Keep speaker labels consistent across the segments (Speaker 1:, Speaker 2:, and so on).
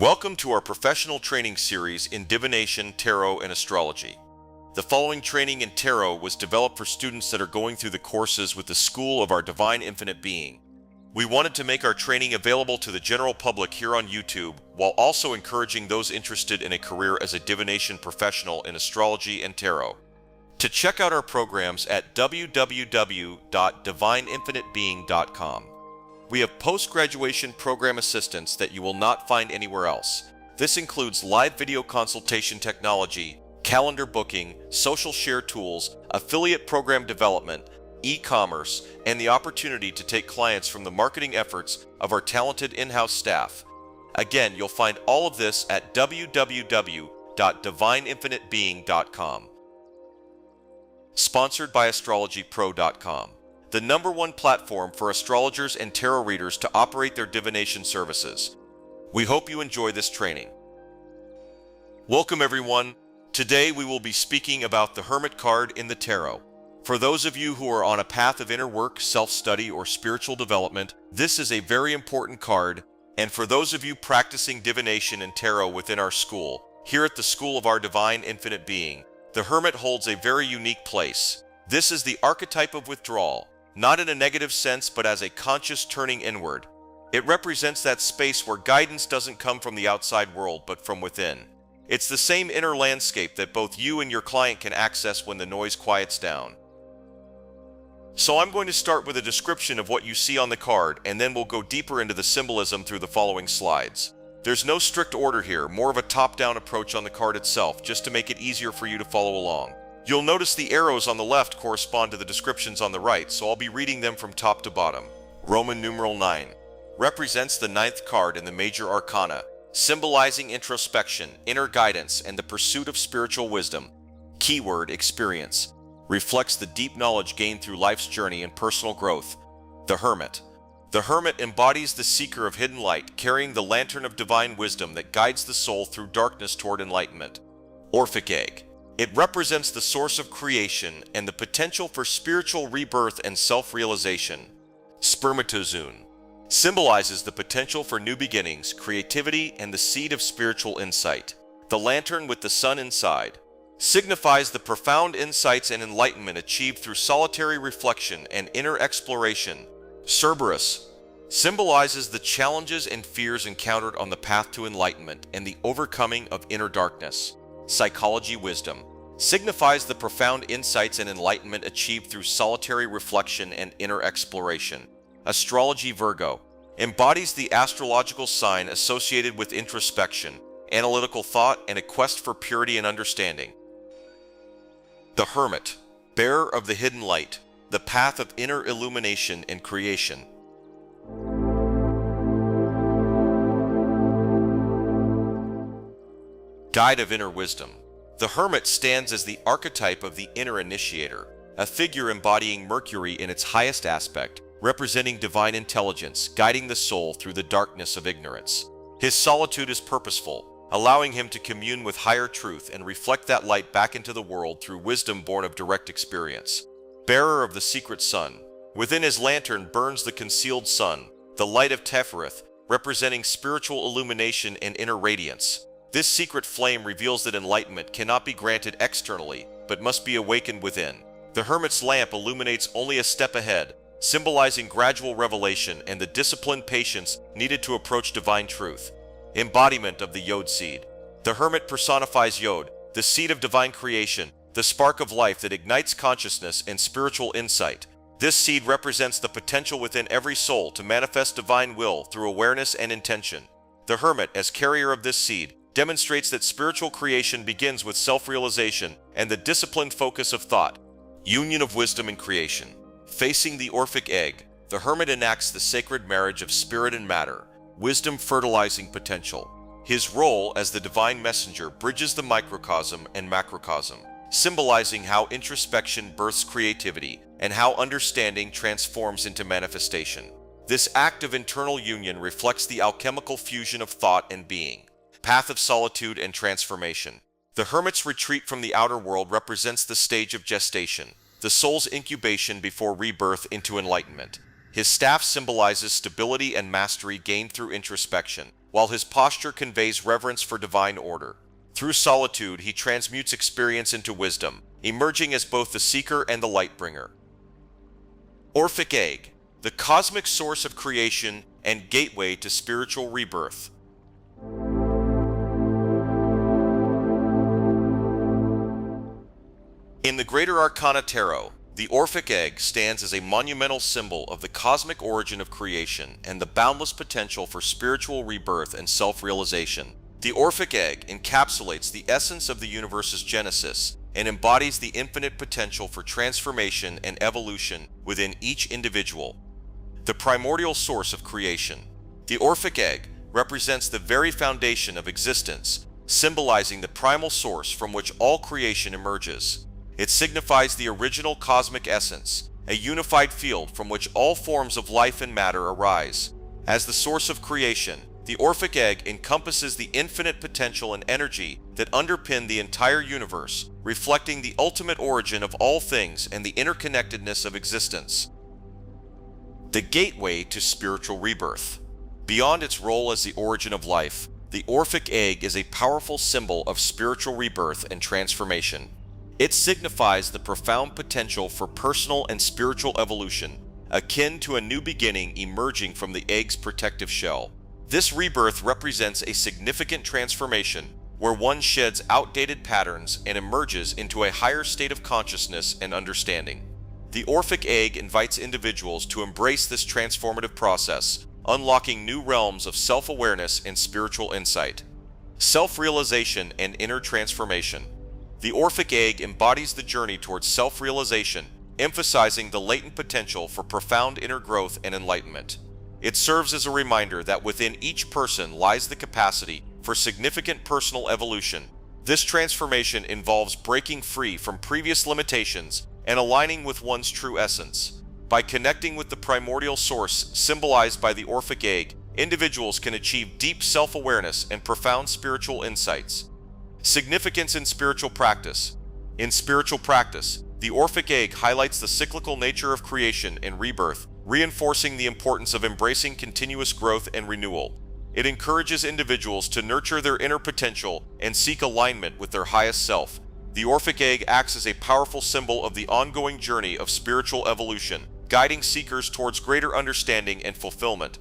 Speaker 1: Welcome to our professional training series in divination, tarot, and astrology. The following training in tarot was developed for students that are going through the courses with the School of Our Divine Infinite Being. We wanted to make our training available to the general public here on YouTube, while also encouraging those interested in a career as a divination professional in astrology and tarot. To check out our programs at www.divineinfinitebeing.com. We have post-graduation program assistance that you will not find anywhere else. This includes live video consultation technology, calendar booking, social share tools, affiliate program development, e-commerce, and the opportunity to take clients from the marketing efforts of our talented in-house staff. Again, you'll find all of this at www.divineinfinitebeing.com. Sponsored by astrologypro.com. The #1 platform for astrologers and tarot readers to operate their divination services. We hope you enjoy this training. Welcome everyone. Today we will be speaking about the Hermit card in the tarot. For those of you who are on a path of inner work, self-study, or spiritual development, this is a very important card, and for those of you practicing divination and tarot within our school, here at the School of Our Divine Infinite Being, the Hermit holds a very unique place. This is the archetype of withdrawal. Not in a negative sense, but as a conscious turning inward. It represents that space where guidance doesn't come from the outside world, but from within. It's the same inner landscape that both you and your client can access when the noise quiets down. So I'm going to start with a description of what you see on the card, and then we'll go deeper into the symbolism through the following slides. There's no strict order here, more of a top-down approach on the card itself, just to make it easier for you to follow along. You'll notice the arrows on the left correspond to the descriptions on the right, so I'll be reading them from top to bottom. Roman numeral 9 represents the 9th card in the major arcana, symbolizing introspection, inner guidance, and the pursuit of spiritual wisdom. Keyword experience reflects the deep knowledge gained through life's journey and personal growth. The Hermit. The Hermit embodies the seeker of hidden light, carrying the lantern of divine wisdom that guides the soul through darkness toward enlightenment. Orphic egg. It represents the source of creation and the potential for spiritual rebirth and self-realization. Spermatozoon symbolizes the potential for new beginnings, creativity, and the seed of spiritual insight. The lantern with the sun inside signifies the profound insights and enlightenment achieved through solitary reflection and inner exploration. Cerberus symbolizes the challenges and fears encountered on the path to enlightenment and the overcoming of inner darkness. Psychology wisdom signifies the profound insights and enlightenment achieved through solitary reflection and inner exploration. Astrology Virgo embodies the astrological sign associated with introspection, analytical thought, and a quest for purity and understanding. The Hermit, bearer of the hidden light, the path of inner illumination and creation. Guide of inner wisdom. The Hermit stands as the archetype of the inner initiator, a figure embodying Mercury in its highest aspect, representing divine intelligence, guiding the soul through the darkness of ignorance. His solitude is purposeful, allowing him to commune with higher truth and reflect that light back into the world through wisdom born of direct experience. Bearer of the secret sun. Within his lantern burns the concealed sun, the light of Tefereth, representing spiritual illumination and inner radiance. This secret flame reveals that enlightenment cannot be granted externally, but must be awakened within. The Hermit's lamp illuminates only a step ahead, symbolizing gradual revelation and the disciplined patience needed to approach divine truth. Embodiment of the Yod seed. The Hermit personifies Yod, the seed of divine creation, the spark of life that ignites consciousness and spiritual insight. This seed represents the potential within every soul to manifest divine will through awareness and intention. The Hermit, as carrier of this seed, demonstrates that spiritual creation begins with self-realization and the disciplined focus of thought. Union of wisdom and creation. Facing the Orphic egg, the Hermit enacts the sacred marriage of spirit and matter, wisdom fertilizing potential. His role as the divine messenger bridges the microcosm and macrocosm, symbolizing how introspection births creativity and how understanding transforms into manifestation. This act of internal union reflects the alchemical fusion of thought and being. Path of solitude and transformation. The Hermit's retreat from the outer world represents the stage of gestation, the soul's incubation before rebirth into enlightenment. His staff symbolizes stability and mastery gained through introspection, while his posture conveys reverence for divine order. Through solitude, he transmutes experience into wisdom, emerging as both the seeker and the light-bringer. Orphic egg, the cosmic source of creation and gateway to spiritual rebirth. In the Greater Arcana Tarot, the Orphic egg stands as a monumental symbol of the cosmic origin of creation and the boundless potential for spiritual rebirth and self-realization. The Orphic egg encapsulates the essence of the universe's genesis and embodies the infinite potential for transformation and evolution within each individual. The primordial source of creation. The Orphic egg represents the very foundation of existence, symbolizing the primal source from which all creation emerges. It signifies the original cosmic essence, a unified field from which all forms of life and matter arise. As the source of creation, the Orphic egg encompasses the infinite potential and energy that underpin the entire universe, reflecting the ultimate origin of all things and the interconnectedness of existence. The gateway to spiritual rebirth. Beyond its role as the origin of life, the Orphic egg is a powerful symbol of spiritual rebirth and transformation. It signifies the profound potential for personal and spiritual evolution, akin to a new beginning emerging from the egg's protective shell. This rebirth represents a significant transformation where one sheds outdated patterns and emerges into a higher state of consciousness and understanding. The Orphic egg invites individuals to embrace this transformative process, unlocking new realms of self-awareness and spiritual insight. Self-realization and inner transformation. The Orphic egg embodies the journey towards self-realization, emphasizing the latent potential for profound inner growth and enlightenment. It serves as a reminder that within each person lies the capacity for significant personal evolution. This transformation involves breaking free from previous limitations and aligning with one's true essence. By connecting with the primordial source symbolized by the Orphic egg, individuals can achieve deep self-awareness and profound spiritual insights. Significance in spiritual practice. In spiritual practice, the Orphic egg highlights the cyclical nature of creation and rebirth, reinforcing the importance of embracing continuous growth and renewal. It encourages individuals to nurture their inner potential and seek alignment with their highest self. The Orphic egg acts as a powerful symbol of the ongoing journey of spiritual evolution, guiding seekers towards greater understanding and fulfillment.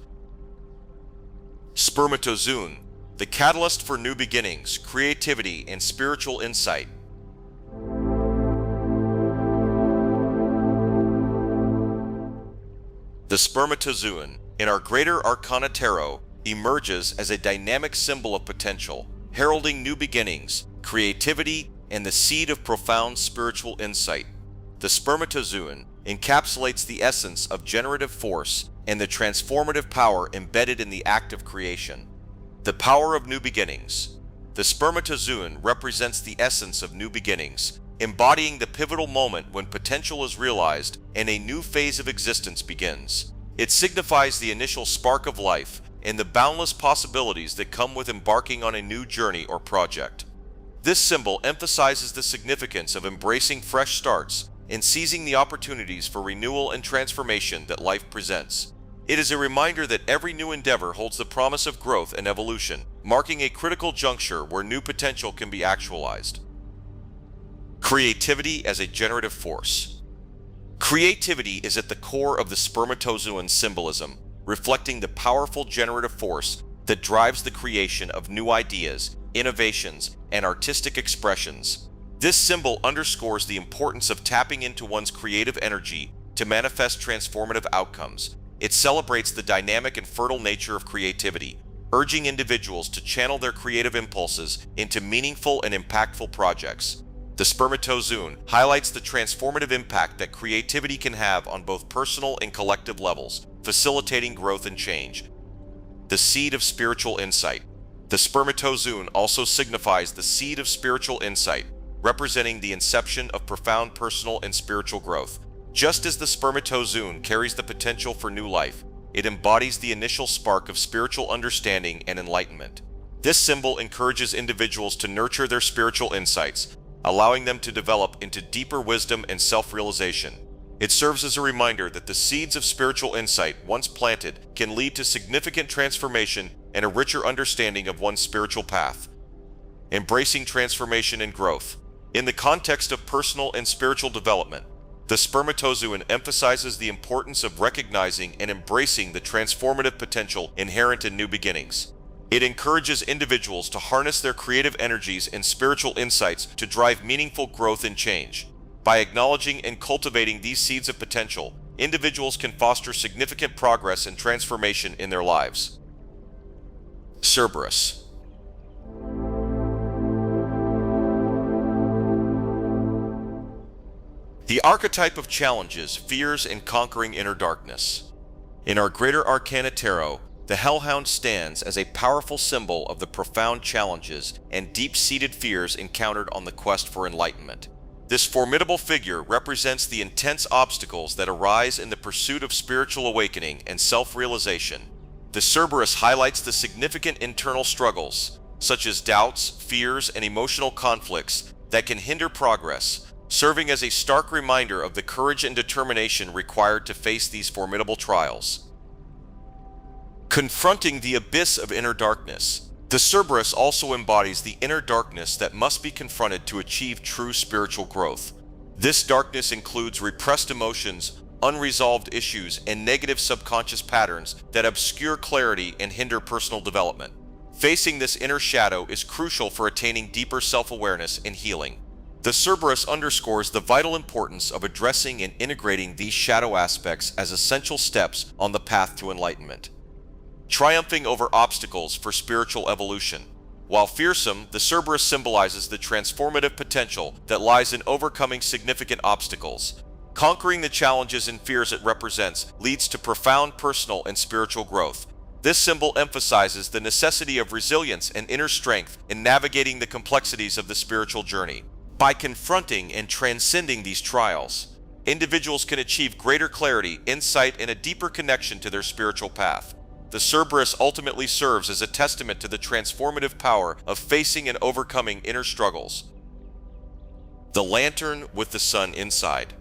Speaker 1: Spermatozoon, the catalyst for new beginnings, creativity, and spiritual insight. The spermatozoon, in our Greater Arcana Tarot, emerges as a dynamic symbol of potential, heralding new beginnings, creativity, and the seed of profound spiritual insight. The spermatozoon encapsulates the essence of generative force and the transformative power embedded in the act of creation. The power of new beginnings. The spermatozoon represents the essence of new beginnings, embodying the pivotal moment when potential is realized and a new phase of existence begins. It signifies the initial spark of life and the boundless possibilities that come with embarking on a new journey or project. This symbol emphasizes the significance of embracing fresh starts and seizing the opportunities for renewal and transformation that life presents. It is a reminder that every new endeavor holds the promise of growth and evolution, marking a critical juncture where new potential can be actualized. Creativity as a generative force. Creativity is at the core of the spermatozoon symbolism, reflecting the powerful generative force that drives the creation of new ideas, innovations, and artistic expressions. This symbol underscores the importance of tapping into one's creative energy to manifest transformative outcomes. It celebrates the dynamic and fertile nature of creativity, urging individuals to channel their creative impulses into meaningful and impactful projects. The spermatozoon highlights the transformative impact that creativity can have on both personal and collective levels, facilitating growth and change. The seed of spiritual insight. The spermatozoon also signifies the seed of spiritual insight, representing the inception of profound personal and spiritual growth. Just as the spermatozoon carries the potential for new life, it embodies the initial spark of spiritual understanding and enlightenment. This symbol encourages individuals to nurture their spiritual insights, allowing them to develop into deeper wisdom and self-realization. It serves as a reminder that the seeds of spiritual insight, once planted, can lead to significant transformation and a richer understanding of one's spiritual path. Embracing transformation and growth. In the context of personal and spiritual development, the spermatozoon emphasizes the importance of recognizing and embracing the transformative potential inherent in new beginnings. It encourages individuals to harness their creative energies and spiritual insights to drive meaningful growth and change. By acknowledging and cultivating these seeds of potential, individuals can foster significant progress and transformation in their lives. Cerberus. The archetype of challenges, fears, and conquering inner darkness. In our Greater Arcana Tarot, the Hellhound stands as a powerful symbol of the profound challenges and deep-seated fears encountered on the quest for enlightenment. This formidable figure represents the intense obstacles that arise in the pursuit of spiritual awakening and self-realization. The Cerberus highlights the significant internal struggles, such as doubts, fears, and emotional conflicts that can hinder progress, serving as a stark reminder of the courage and determination required to face these formidable trials. Confronting the abyss of inner darkness. The Cerberus also embodies the inner darkness that must be confronted to achieve true spiritual growth. This darkness includes repressed emotions, unresolved issues, and negative subconscious patterns that obscure clarity and hinder personal development. Facing this inner shadow is crucial for attaining deeper self-awareness and healing. The Cerberus underscores the vital importance of addressing and integrating these shadow aspects as essential steps on the path to enlightenment. Triumphing over obstacles for spiritual evolution. While fearsome, the Cerberus symbolizes the transformative potential that lies in overcoming significant obstacles. Conquering the challenges and fears it represents leads to profound personal and spiritual growth. This symbol emphasizes the necessity of resilience and inner strength in navigating the complexities of the spiritual journey. By confronting and transcending these trials, individuals can achieve greater clarity, insight, and a deeper connection to their spiritual path. The Cerberus ultimately serves as a testament to the transformative power of facing and overcoming inner struggles. The Lantern with the Sun inside.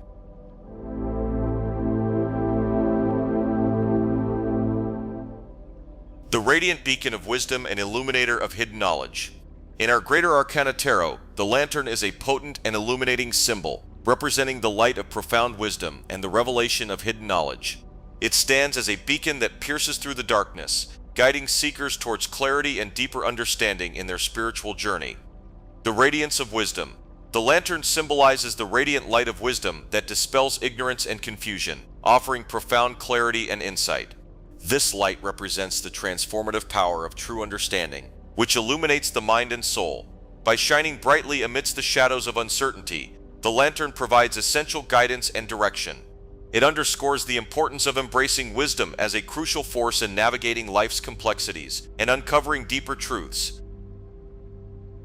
Speaker 1: The radiant beacon of wisdom and illuminator of hidden knowledge. In our Greater Arcana Tarot, the lantern is a potent and illuminating symbol, representing the light of profound wisdom and the revelation of hidden knowledge. It stands as a beacon that pierces through the darkness, guiding seekers towards clarity and deeper understanding in their spiritual journey. The radiance of wisdom. The lantern symbolizes the radiant light of wisdom that dispels ignorance and confusion, offering profound clarity and insight. This light represents the transformative power of true understanding, which illuminates the mind and soul. By shining brightly amidst the shadows of uncertainty, the lantern provides essential guidance and direction. It underscores the importance of embracing wisdom as a crucial force in navigating life's complexities and uncovering deeper truths.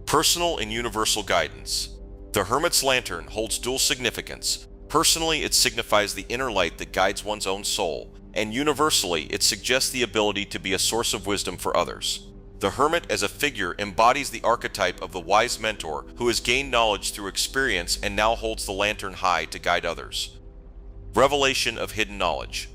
Speaker 1: Personal and universal guidance. The Hermit's lantern holds dual significance. Personally, it signifies the inner light that guides one's own soul, and universally, it suggests the ability to be a source of wisdom for others. The Hermit as a figure embodies the archetype of the wise mentor who has gained knowledge through experience and now holds the lantern high to guide others. Revelation of hidden knowledge.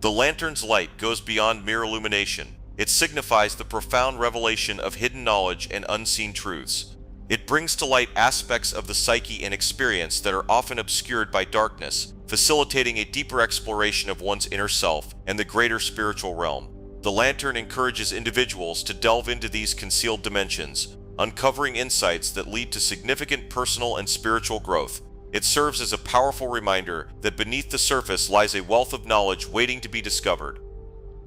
Speaker 1: The lantern's light goes beyond mere illumination. It signifies the profound revelation of hidden knowledge and unseen truths. It brings to light aspects of the psyche and experience that are often obscured by darkness, facilitating a deeper exploration of one's inner self and the greater spiritual realm. The lantern encourages individuals to delve into these concealed dimensions, uncovering insights that lead to significant personal and spiritual growth. It serves as a powerful reminder that beneath the surface lies a wealth of knowledge waiting to be discovered.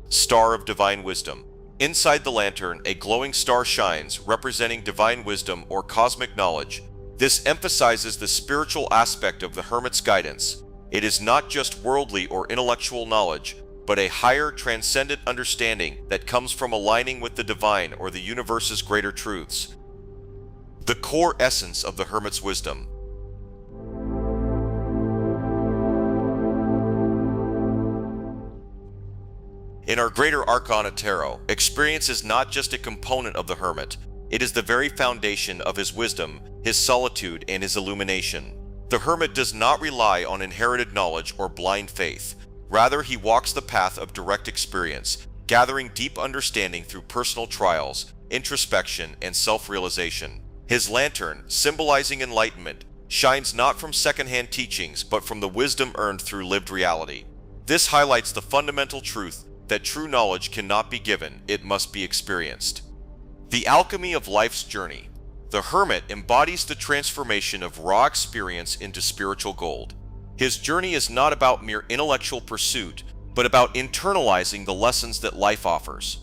Speaker 1: Star of Divine Wisdom. Inside the lantern, a glowing star shines, representing divine wisdom or cosmic knowledge. This emphasizes the spiritual aspect of the Hermit's guidance. It is not just worldly or intellectual knowledge, but a higher, transcendent understanding that comes from aligning with the divine or the universe's greater truths. The core essence of the Hermit's wisdom. In our Greater Arcana Tarot, experience is not just a component of the Hermit, it is the very foundation of his wisdom, his solitude, and his illumination. The Hermit does not rely on inherited knowledge or blind faith. Rather, he walks the path of direct experience, gathering deep understanding through personal trials, introspection, and self-realization. His lantern, symbolizing enlightenment, shines not from secondhand teachings but from the wisdom earned through lived reality. This highlights the fundamental truth that true knowledge cannot be given, it must be experienced. The alchemy of life's journey. The Hermit embodies the transformation of raw experience into spiritual gold. His journey is not about mere intellectual pursuit, but about internalizing the lessons that life offers.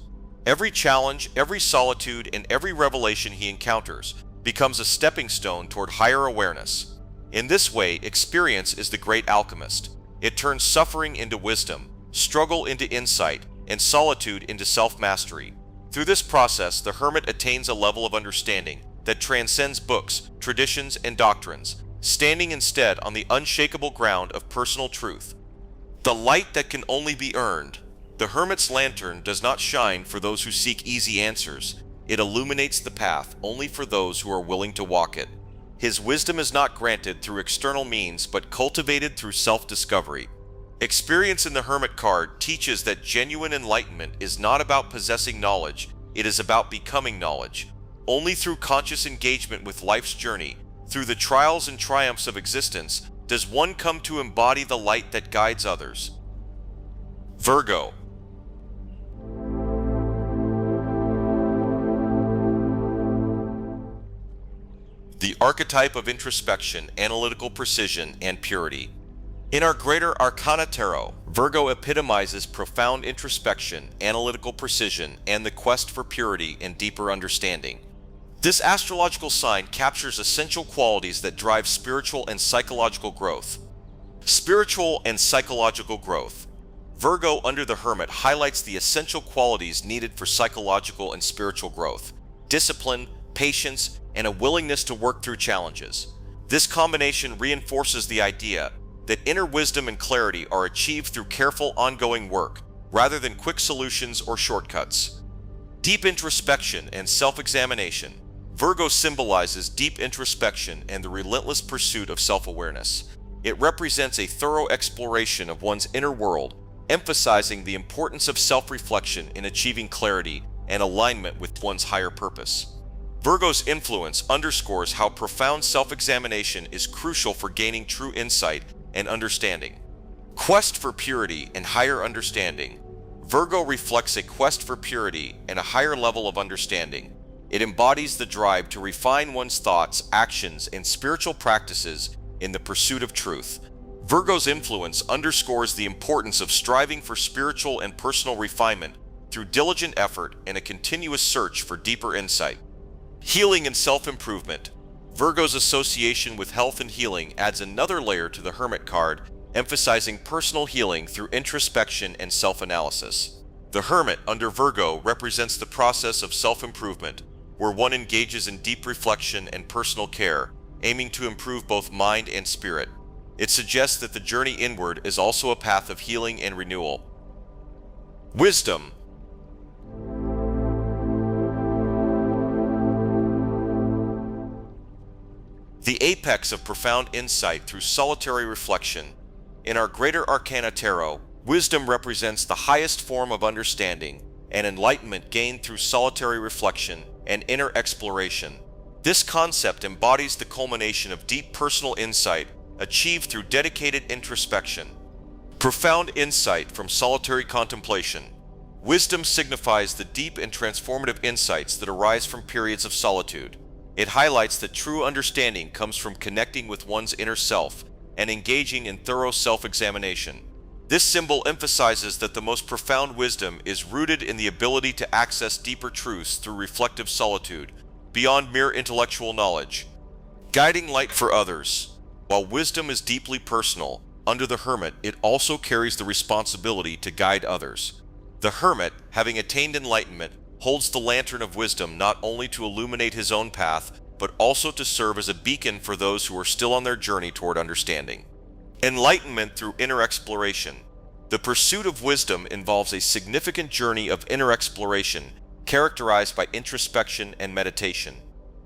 Speaker 1: Every challenge, every solitude, and every revelation he encounters becomes a stepping stone toward higher awareness. In this way, experience is the great alchemist. It turns suffering into wisdom, struggle into insight, and solitude into self-mastery. Through this process, the Hermit attains a level of understanding that transcends books, traditions, and doctrines, standing instead on the unshakable ground of personal truth. The light that can only be earned. The Hermit's lantern does not shine for those who seek easy answers. It illuminates the path only for those who are willing to walk it. His wisdom is not granted through external means, but cultivated through self-discovery. Experience in the Hermit card teaches that genuine enlightenment is not about possessing knowledge, it is about becoming knowledge. Only through conscious engagement with life's journey, through the trials and triumphs of existence, does one come to embody the light that guides others. Virgo. The archetype of introspection, analytical precision, and purity. In our Greater Arcana Tarot, Virgo epitomizes profound introspection, analytical precision, and the quest for purity and deeper understanding. This astrological sign captures essential qualities that drive spiritual and psychological growth. Spiritual and psychological growth. Virgo under the Hermit highlights the essential qualities needed for psychological and spiritual growth: discipline, patience, and a willingness to work through challenges. This combination reinforces the idea that inner wisdom and clarity are achieved through careful ongoing work, rather than quick solutions or shortcuts. Deep introspection and self-examination. Virgo symbolizes deep introspection and the relentless pursuit of self-awareness. It represents a thorough exploration of one's inner world, emphasizing the importance of self-reflection in achieving clarity and alignment with one's higher purpose. Virgo's influence underscores how profound self-examination is crucial for gaining true insight and understanding. Quest for purity and higher understanding. Virgo reflects a quest for purity and a higher level of understanding. It embodies the drive to refine one's thoughts, actions, and spiritual practices in the pursuit of truth. Virgo's influence underscores the importance of striving for spiritual and personal refinement through diligent effort and a continuous search for deeper insight. Healing and self-improvement. Virgo's association with health and healing adds another layer to the Hermit card, emphasizing personal healing through introspection and self-analysis. The Hermit under Virgo represents the process of self-improvement, where one engages in deep reflection and personal care, aiming to improve both mind and spirit. It suggests that the journey inward is also a path of healing and renewal. Wisdom. The apex of profound insight through solitary reflection. In our Greater Arcana Tarot, wisdom represents the highest form of understanding and enlightenment gained through solitary reflection and inner exploration. This concept embodies the culmination of deep personal insight achieved through dedicated introspection. Profound insight from solitary contemplation. Wisdom signifies the deep and transformative insights that arise from periods of solitude. It highlights that true understanding comes from connecting with one's inner self and engaging in thorough self-examination. This symbol emphasizes that the most profound wisdom is rooted in the ability to access deeper truths through reflective solitude, beyond mere intellectual knowledge. Guiding light for others. While wisdom is deeply personal, under the Hermit it also carries the responsibility to guide others. The Hermit, having attained enlightenment, holds the lantern of wisdom not only to illuminate his own path, but also to serve as a beacon for those who are still on their journey toward understanding. Enlightenment through inner exploration. The pursuit of wisdom involves a significant journey of inner exploration, characterized by introspection and meditation.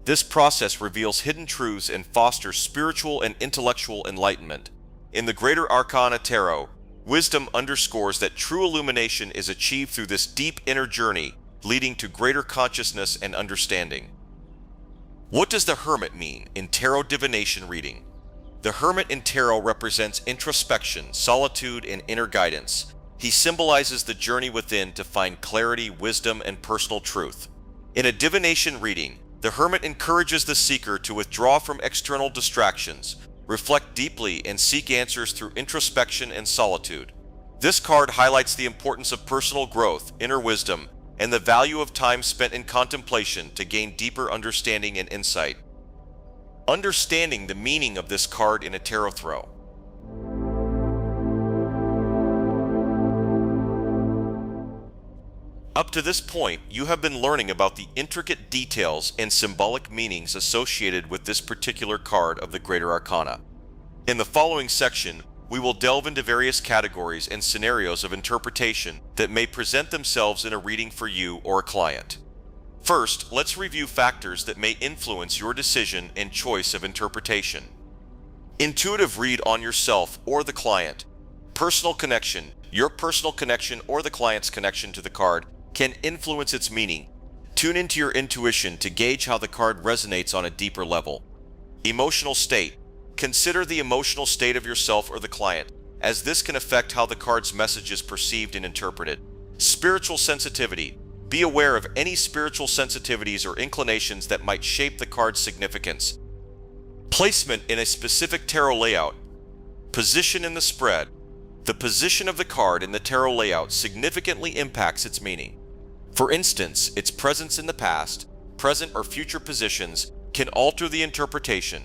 Speaker 1: This process reveals hidden truths and fosters spiritual and intellectual enlightenment. In the Greater Arcana Tarot, Wisdom underscores that true illumination is achieved through this deep inner journey, leading to greater consciousness and understanding. What does the Hermit mean in tarot divination reading? The Hermit in tarot represents introspection, solitude, and inner guidance. He symbolizes the journey within to find clarity, wisdom, and personal truth. In a divination reading, the Hermit encourages the seeker to withdraw from external distractions, reflect deeply, and seek answers through introspection and solitude. This card highlights the importance of personal growth, inner wisdom, and the value of time spent in contemplation to gain deeper understanding and insight. Understanding the meaning of this card in a tarot throw. Up to this point, you have been learning about the intricate details and symbolic meanings associated with this particular card of the Greater Arcana. In the following section, we will delve into various categories and scenarios of interpretation that may present themselves in a reading for you or a client. First, let's review factors that may influence your decision and choice of interpretation. Intuitive read on yourself or the client. Personal connection. Your personal connection or the client's connection to the card can influence its meaning. Tune into your intuition to gauge how the card resonates on a deeper level. Emotional state. Consider the emotional state of yourself or the client, as this can affect how the card's message is perceived and interpreted. Spiritual sensitivity. Be aware of any spiritual sensitivities or inclinations that might shape the card's significance. Placement in a specific tarot layout. Position in the spread. The position of the card in the tarot layout significantly impacts its meaning. For instance, its presence in the past, present, or future positions can alter the interpretation.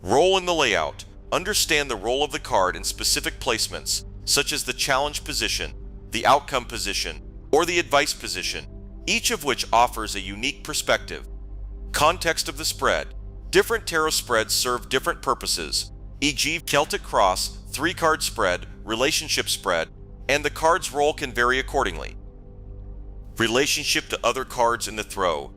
Speaker 1: Role in the layout. Understand the role of the card in specific placements, such as the challenge position, the outcome position, or the advice position, each of which offers a unique perspective. Context of the spread. Different tarot spreads serve different purposes, e.g. Celtic Cross, 3-card spread, relationship spread, and the card's role can vary accordingly. Relationship to other cards in the throw.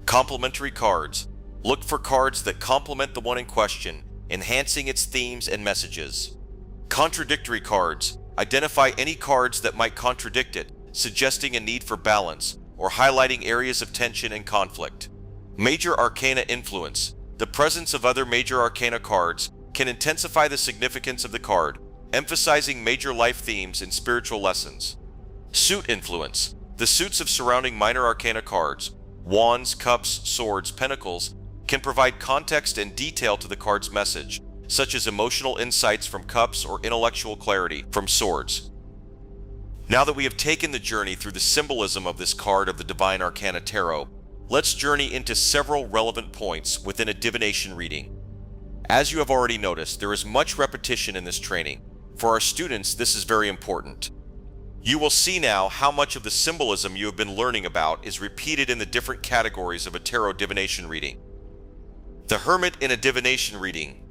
Speaker 1: Complementary cards. Look for cards that complement the one in question, enhancing its themes and messages. Contradictory cards. Identify any cards that might contradict it, suggesting a need for balance, or highlighting areas of tension and conflict. Major Arcana influence. The presence of other Major Arcana cards can intensify the significance of the card, emphasizing major life themes and spiritual lessons. Suit influence. The suits of surrounding Minor Arcana cards, Wands, Cups, Swords, Pentacles, can provide context and detail to the card's message, such as emotional insights from Cups or intellectual clarity from Swords. Now that we have taken the journey through the symbolism of this card of the Divine Arcana Tarot, let's journey into several relevant points within a divination reading. As you have already noticed, there is much repetition in this training. For our students, this is very important. You will see now how much of the symbolism you have been learning about is repeated in the different categories of a tarot divination reading. The Hermit in a divination reading.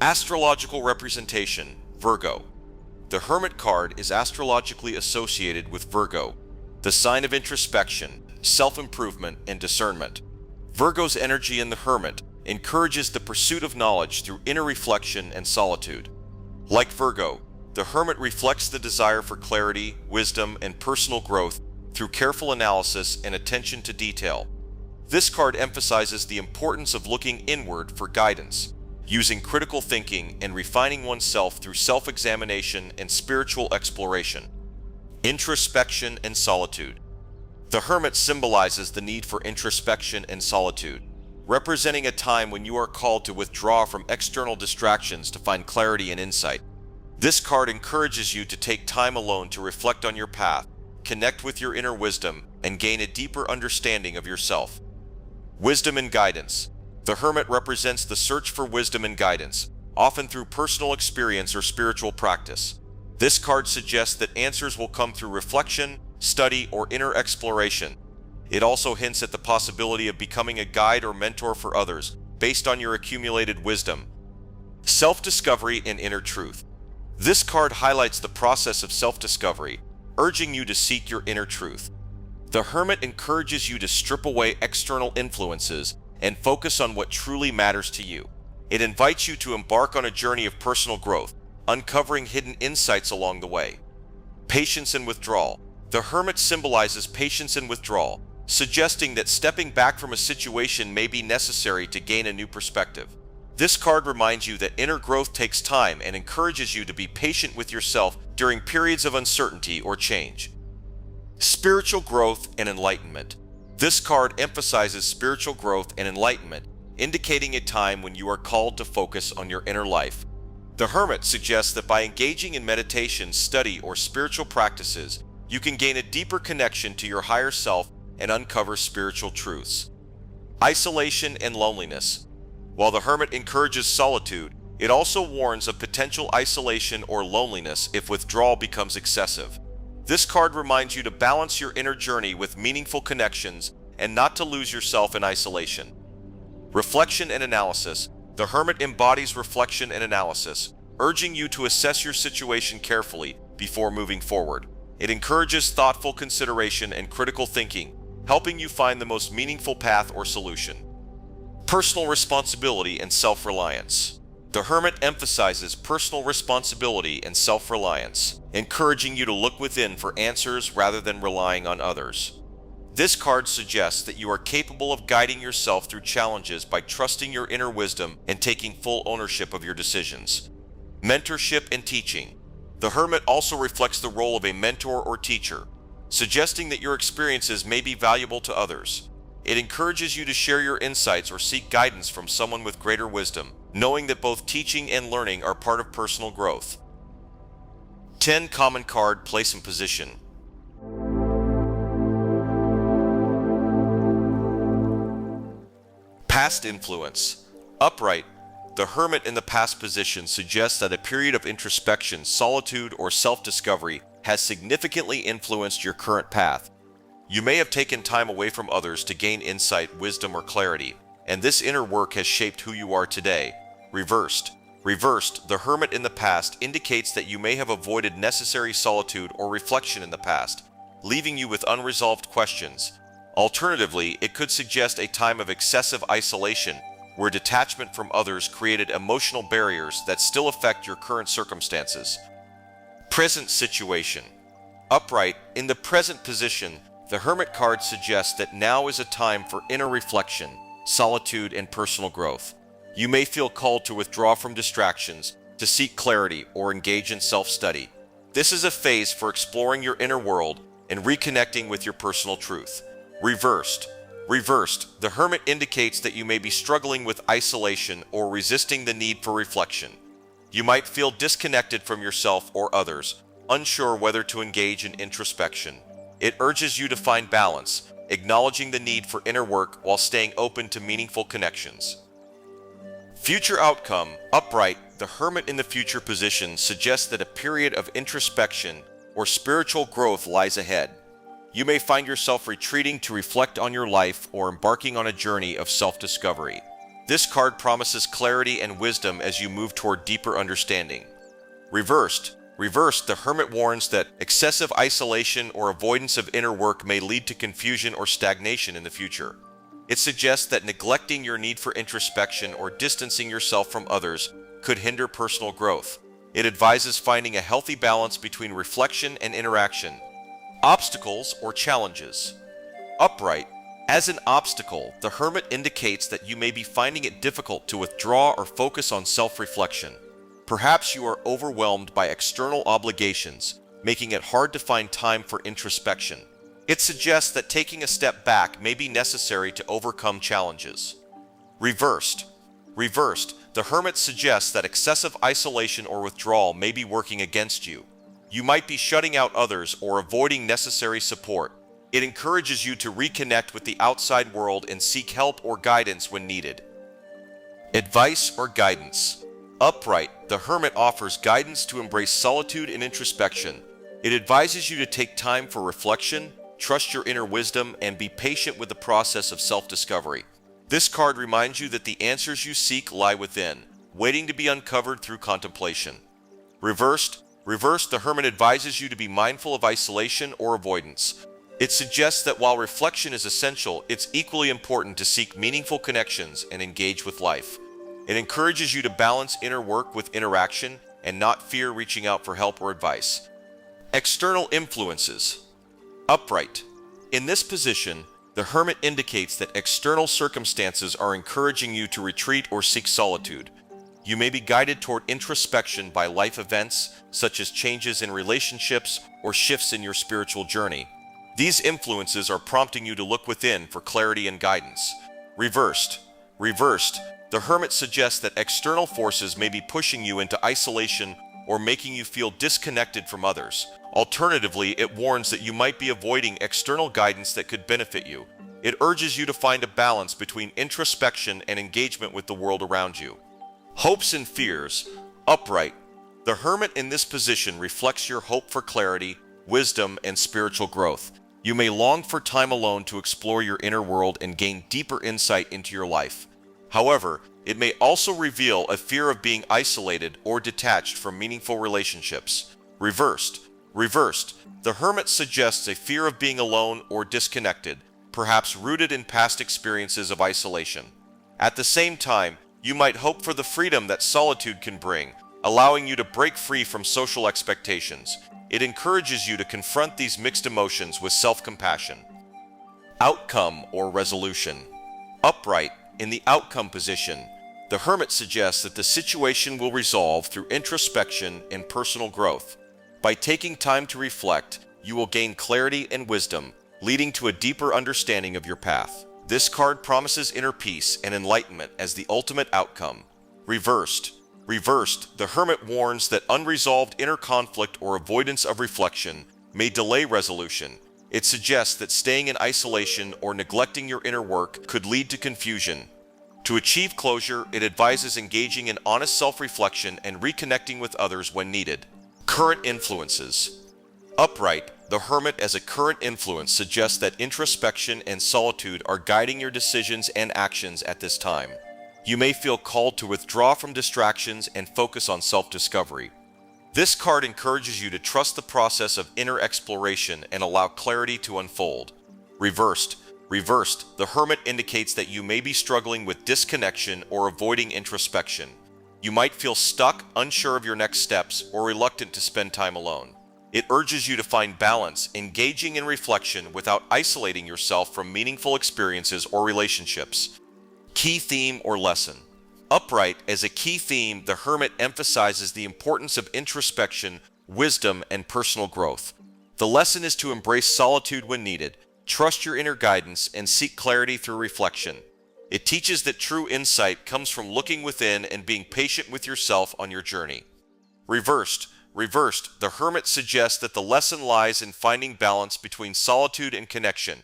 Speaker 1: Astrological representation, Virgo. The Hermit card is astrologically associated with Virgo, the sign of introspection, self-improvement, and discernment. Virgo's energy in the Hermit encourages the pursuit of knowledge through inner reflection and solitude. Like Virgo, the Hermit reflects the desire for clarity, wisdom, and personal growth through careful analysis and attention to detail. This card emphasizes the importance of looking inward for guidance, using critical thinking and refining oneself through self-examination and spiritual exploration. Introspection and solitude. The Hermit symbolizes the need for introspection and solitude, representing a time when you are called to withdraw from external distractions to find clarity and insight. This card encourages you to take time alone to reflect on your path, connect with your inner wisdom, and gain a deeper understanding of yourself. Wisdom and guidance. The Hermit represents the search for wisdom and guidance, often through personal experience or spiritual practice. This card suggests that answers will come through reflection, study, or inner exploration. It also hints at the possibility of becoming a guide or mentor for others, based on your accumulated wisdom. Self-discovery and inner truth. This card highlights the process of self-discovery, urging you to seek your inner truth. The Hermit encourages you to strip away external influences and focus on what truly matters to you. It invites you to embark on a journey of personal growth, uncovering hidden insights along the way. Patience and withdrawal. The Hermit symbolizes patience and withdrawal, suggesting that stepping back from a situation may be necessary to gain a new perspective. This card reminds you that inner growth takes time and encourages you to be patient with yourself during periods of uncertainty or change. Spiritual growth and enlightenment. This card emphasizes spiritual growth and enlightenment, indicating a time when you are called to focus on your inner life. The Hermit suggests that by engaging in meditation, study, or spiritual practices, you can gain a deeper connection to your higher self and uncover spiritual truths. Isolation and loneliness. While the Hermit encourages solitude, it also warns of potential isolation or loneliness if withdrawal becomes excessive. This card reminds you to balance your inner journey with meaningful connections and not to lose yourself in isolation. Reflection and analysis. The Hermit embodies reflection and analysis, urging you to assess your situation carefully before moving forward. It encourages thoughtful consideration and critical thinking, helping you find the most meaningful path or solution. Personal responsibility and self-reliance. The Hermit emphasizes personal responsibility and self-reliance, encouraging you to look within for answers rather than relying on others. This card suggests that you are capable of guiding yourself through challenges by trusting your inner wisdom and taking full ownership of your decisions. Mentorship and teaching. The Hermit also reflects the role of a mentor or teacher, suggesting that your experiences may be valuable to others. It encourages you to share your insights or seek guidance from someone with greater wisdom, knowing that both teaching and learning are part of personal growth. 10 common card place and position. Past influence. Upright. The Hermit in the past position suggests that a period of introspection, solitude, or self-discovery has significantly influenced your current path. You may have taken time away from others to gain insight, wisdom, or clarity, and this inner work has shaped who you are today. Reversed. The Hermit in the past indicates that you may have avoided necessary solitude or reflection in the past, leaving you with unresolved questions. Alternatively, it could suggest a time of excessive isolation, where detachment from others created emotional barriers that still affect your current circumstances. Present situation. Upright, in the present position, the Hermit card suggests that now is a time for inner reflection, solitude, and personal growth. You may feel called to withdraw from distractions, to seek clarity, or engage in self-study. This is a phase for exploring your inner world and reconnecting with your personal truth. Reversed, the Hermit indicates that you may be struggling with isolation or resisting the need for reflection. You might feel disconnected from yourself or others, unsure whether to engage in introspection. It urges you to find balance, acknowledging the need for inner work while staying open to meaningful connections. Future outcome. Upright, the Hermit in the future position suggests that a period of introspection or spiritual growth lies ahead. You may find yourself retreating to reflect on your life or embarking on a journey of self-discovery. This card promises clarity and wisdom as you move toward deeper understanding. Reversed, the Hermit warns that excessive isolation or avoidance of inner work may lead to confusion or stagnation in the future. It suggests that neglecting your need for introspection or distancing yourself from others could hinder personal growth. It advises finding a healthy balance between reflection and interaction. Obstacles or challenges. Upright. As an obstacle, the Hermit indicates that you may be finding it difficult to withdraw or focus on self-reflection. Perhaps you are overwhelmed by external obligations, making it hard to find time for introspection. It suggests that taking a step back may be necessary to overcome challenges. Reversed, the Hermit suggests that excessive isolation or withdrawal may be working against you. You might be shutting out others or avoiding necessary support. It encourages you to reconnect with the outside world and seek help or guidance when needed. Advice or guidance. Upright, the Hermit offers guidance to embrace solitude and introspection. It advises you to take time for reflection, trust your inner wisdom, and be patient with the process of self-discovery. This card reminds you that the answers you seek lie within, waiting to be uncovered through contemplation. Reversed, the Hermit advises you to be mindful of isolation or avoidance. It suggests that while reflection is essential, it's equally important to seek meaningful connections and engage with life. It encourages you to balance inner work with interaction and not fear reaching out for help or advice. External influences. Upright. In this position, the Hermit indicates that external circumstances are encouraging you to retreat or seek solitude. You may be guided toward introspection by life events, such as changes in relationships or shifts in your spiritual journey. These influences are prompting you to look within for clarity and guidance. Reversed. The Hermit suggests that external forces may be pushing you into isolation or making you feel disconnected from others. Alternatively, it warns that you might be avoiding external guidance that could benefit you. It urges you to find a balance between introspection and engagement with the world around you. Hopes and fears. Upright. The Hermit in this position reflects your hope for clarity, wisdom, and spiritual growth. You may long for time alone to explore your inner world and gain deeper insight into your life. However, it may also reveal a fear of being isolated or detached from meaningful relationships. Reversed. The Hermit suggests a fear of being alone or disconnected, perhaps rooted in past experiences of isolation. At the same time, you might hope for the freedom that solitude can bring, allowing you to break free from social expectations. It encourages you to confront these mixed emotions with self-compassion. Outcome or resolution. Upright. In the outcome position, the Hermit suggests that the situation will resolve through introspection and personal growth. By taking time to reflect, you will gain clarity and wisdom, leading to a deeper understanding of your path. This card promises inner peace and enlightenment as the ultimate outcome. Reversed, the Hermit warns that unresolved inner conflict or avoidance of reflection may delay resolution. It suggests that staying in isolation or neglecting your inner work could lead to confusion. To achieve closure, it advises engaging in honest self-reflection and reconnecting with others when needed. Current influences. Upright, the Hermit as a current influence suggests that introspection and solitude are guiding your decisions and actions at this time. You may feel called to withdraw from distractions and focus on self-discovery. This card encourages you to trust the process of inner exploration and allow clarity to unfold. Reversed, the Hermit indicates that you may be struggling with disconnection or avoiding introspection. You might feel stuck, unsure of your next steps, or reluctant to spend time alone. It urges you to find balance, engaging in reflection without isolating yourself from meaningful experiences or relationships. Key theme or lesson. Upright, as a key theme, the Hermit emphasizes the importance of introspection, wisdom, and personal growth. The lesson is to embrace solitude when needed, trust your inner guidance, and seek clarity through reflection. It teaches that true insight comes from looking within and being patient with yourself on your journey. Reversed, the Hermit suggests that the lesson lies in finding balance between solitude and connection.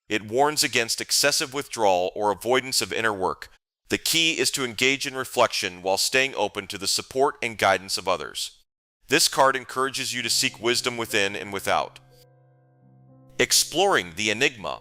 Speaker 1: It warns against excessive withdrawal or avoidance of inner work. The key is to engage in reflection while staying open to the support and guidance of others. This card encourages you to seek wisdom within and without. Exploring the enigma.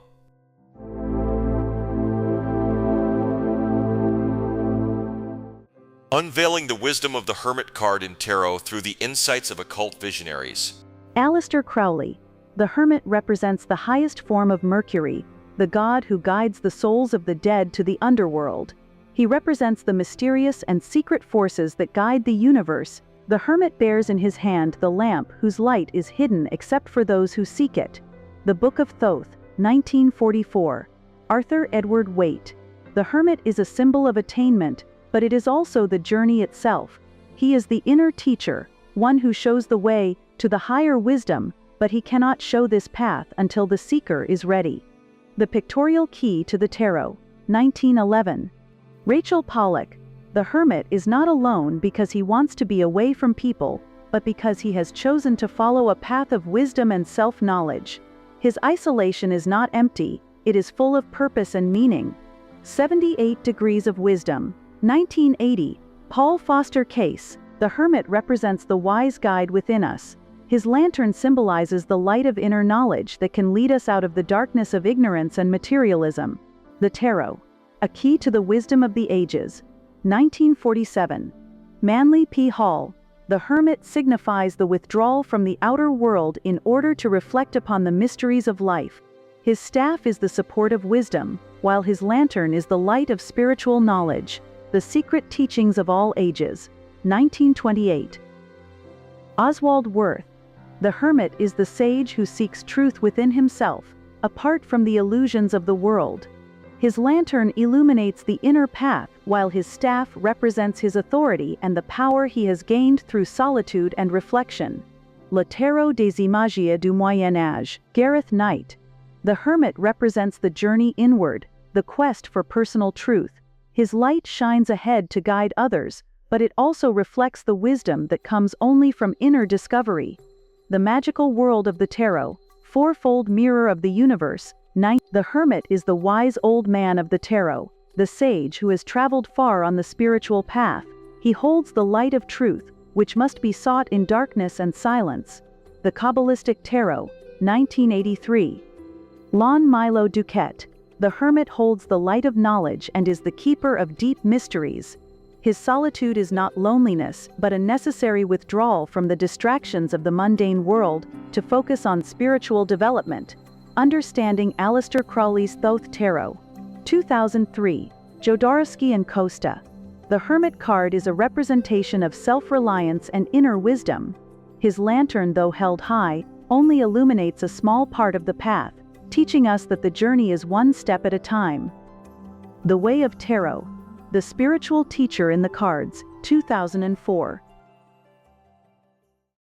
Speaker 1: Unveiling the wisdom of the Hermit card in Tarot through the insights of occult visionaries.
Speaker 2: Aleister Crowley. The Hermit represents the highest form of Mercury, the god who guides the souls of the dead to the underworld. He represents the mysterious and secret forces that guide the universe. The Hermit bears in his hand the lamp whose light is hidden except for those who seek it. The Book of Thoth, 1944. Arthur Edward Waite. The Hermit is a symbol of attainment, but it is also the journey itself. He is the inner teacher, one who shows the way to the higher wisdom, but he cannot show this path until the seeker is ready. The Pictorial Key to the Tarot, 1911. Rachel Pollack. The Hermit is not alone because he wants to be away from people, but because he has chosen to follow a path of wisdom and self-knowledge. His isolation is not empty, it is full of purpose and meaning. 78 Degrees of Wisdom, 1980. Paul Foster Case. The Hermit represents the wise guide within us. His lantern symbolizes the light of inner knowledge that can lead us out of the darkness of ignorance and materialism. The Tarot. A Key to the Wisdom of the Ages, 1947. Manly P. Hall. The Hermit signifies the withdrawal from the outer world in order to reflect upon the mysteries of life. His staff is the support of wisdom, while his lantern is the light of spiritual knowledge, the secret teachings of all ages. 1928. Oswald Wirth. The Hermit is the sage who seeks truth within himself, apart from the illusions of the world. His lantern illuminates the inner path, while his staff represents his authority and the power he has gained through solitude and reflection. Le Tarot des Images du Moyen Âge. Gareth Knight. The Hermit represents the journey inward, the quest for personal truth. His light shines ahead to guide others, but it also reflects the wisdom that comes only from inner discovery. The magical world of the tarot, fourfold mirror of the universe. The Hermit is the wise old man of the tarot, the sage who has traveled far on the spiritual path. He holds the light of truth, which must be sought in darkness and silence. The Kabbalistic Tarot, 1983. Lon Milo Duquette. The Hermit holds the light of knowledge and is the keeper of deep mysteries. His solitude is not loneliness, but a necessary withdrawal from the distractions of the mundane world to focus on spiritual development. Understanding Aleister Crowley's Thoth Tarot. 2003. Jodorowsky and Costa. The Hermit card is a representation of self-reliance and inner wisdom. His lantern, though held high, only illuminates a small part of the path, teaching us that the journey is one step at a time. The Way of Tarot. The Spiritual Teacher in the Cards. 2004.